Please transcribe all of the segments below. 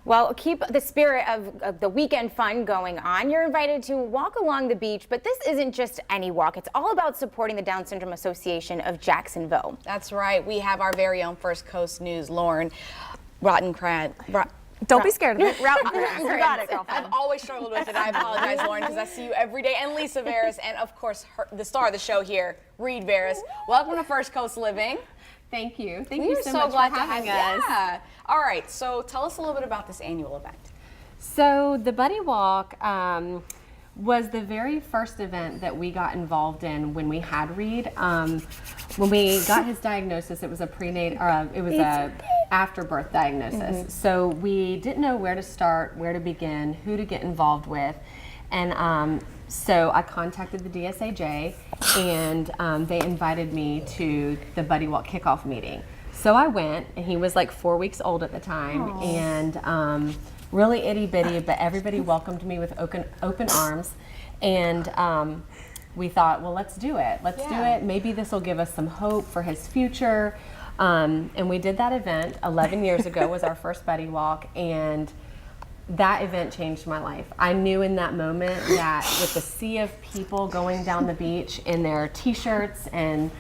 Well, keep the spirit of the weekend fun going on. You're invited to walk along the beach, but this isn't just any walk. It's all about supporting the Down Syndrome Association of Jacksonville. That's right. We have our very own First Coast News, Lauren Rottencrantz. Don't be scared of it. You got it, girlfriend. I've always struggled with it. I apologize, Lauren, because I see you every day. And Lisa Veras, and of course, the star of the show here, Reed Veras. Welcome to First Coast Living. Thank you. Thank you so We're much glad for having to have us. Yeah. All right. So tell us a little bit about this annual event. So the Buddy Walk was the very first event that we got involved in when we had Reed. When we got his diagnosis, it was a after birth diagnosis. So we didn't know where to start, where to begin, who to get involved with, and so I contacted the DSAJ, and they invited me to the Buddy Walk kickoff meeting. So I went, and he was like 4 weeks old at the time, and really itty bitty, but everybody welcomed me with open arms, and we thought, well, let's do it. Let's do it. Maybe this will give us some hope for his future. And we did that event 11 years ago. Was our first Buddy Walk, and that event changed my life. I knew in that moment that with the sea of people going down the beach in their t-shirts and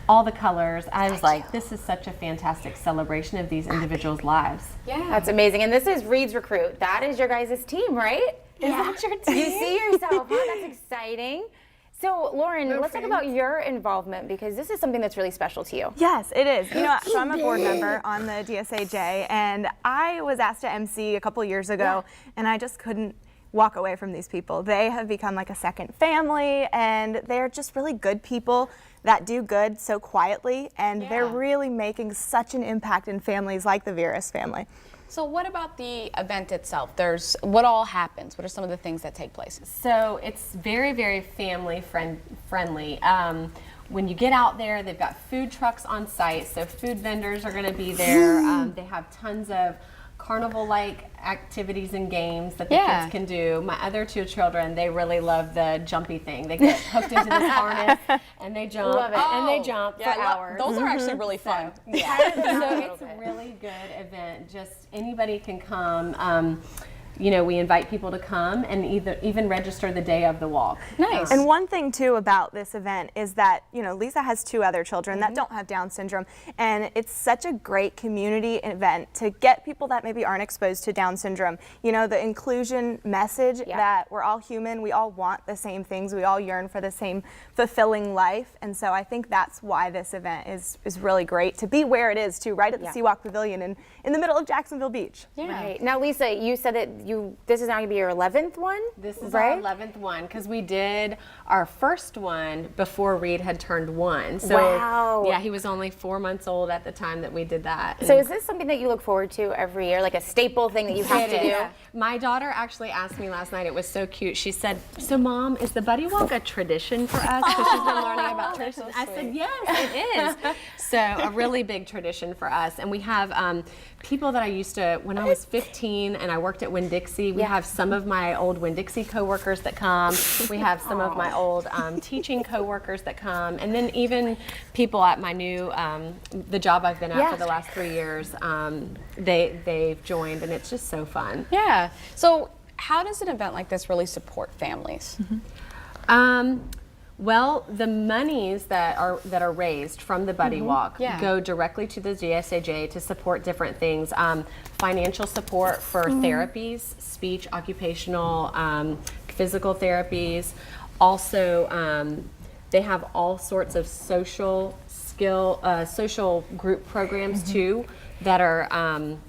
all the colors, I was like, this is such a fantastic celebration of these individuals' lives. Yeah. That's amazing. And this is Reed's Recruit. That is your guys' team, right? Is that your team? You see yourself, huh? That's exciting. So, Lauren, let's talk about your involvement, because this is something that's really special to you. Yes, it is. You know, so I'm a board member on the DSAJ, and I was asked to MC a couple years ago, and I just couldn't walk away from these people. They have become like a second family, and they're just really good people that do good so quietly, and they're really making such an impact in families like the Veras family. So what about the event itself? What all happens? What are some of the things that take place? So it's very, very family friendly. When you get out there, they've got food trucks on site, so food vendors are going to be there. They have tons of carnival-like activities and games that the kids can do. My other two children, they really love the jumpy thing. They get hooked into this harness and they jump. And they jump for hours. Those are actually really fun. So it's a really good event. Just anybody can come. You know, we invite people to come and even register the day of the walk. Nice. And one thing too about this event is that, you know, Lisa has two other children that don't have Down syndrome, and it's such a great community event to get people that maybe aren't exposed to Down syndrome. You know, the inclusion message that we're all human, we all want the same things, we all yearn for the same fulfilling life, and so I think that's why this event is really great to be where it is too, right at the Seawalk Pavilion in the middle of Jacksonville Beach. Right. Now, Lisa, you said that this is now going to be your 11th one? This is our 11th one, because we did our first one before Reed had turned 1. So yeah, he was only 4 months old at the time that we did that. So is this something that you look forward to every year, like a staple thing that you have to do? My daughter actually asked me last night, it was so cute, she said, so Mom, is the Buddy Walk a tradition for us? Because she's been learning about traditions. I said, yes, it is. So a really big tradition for us. And we have people that I used to, when I was 15 and I worked at Winn-Dixie, we have some of my old Winn-Dixie coworkers that come. We have some of my old teaching coworkers that come. And then even people at my new, the job I've been at for the last 3 years, they've joined, and it's just so fun. Yeah. So how does an event like this really support families? Well, the monies that are raised from the Buddy Walk go directly to the DSAJ to support different things. Financial support for therapies, speech, occupational, physical therapies. Also, they have all sorts of social group programs too that are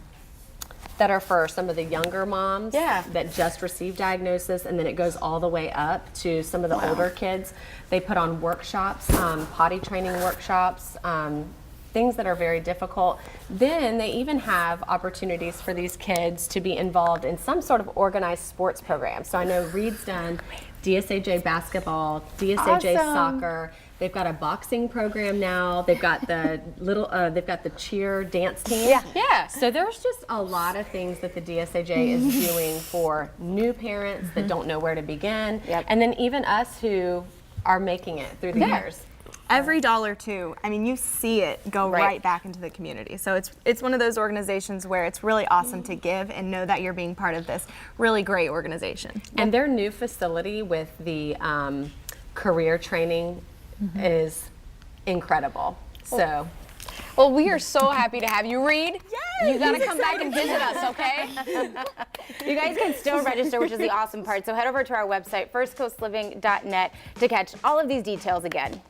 for some of the younger moms that just received diagnosis, and then it goes all the way up to some of the older kids. They put on workshops, potty training workshops, things that are very difficult. Then they even have opportunities for these kids to be involved in some sort of organized sports program. So I know Reed's done DSAJ basketball, DSAJ soccer. They've got a boxing program now. They've got the they've got the cheer dance team. So there's just a lot of things that the DSAJ is doing for new parents that don't know where to begin, and then even us who are making it through the years. every dollar too, I mean, you see it go right back into the community. So it's one of those organizations where it's really awesome to give and know that you're being part of this really great organization. And their new facility with the career training is incredible. So. Well, we are so happy to have you, Reed. Yes, you gotta come back and visit us, okay? You guys can still register, which is the awesome part. So head over to our website, firstcoastliving.net, to catch all of these details again.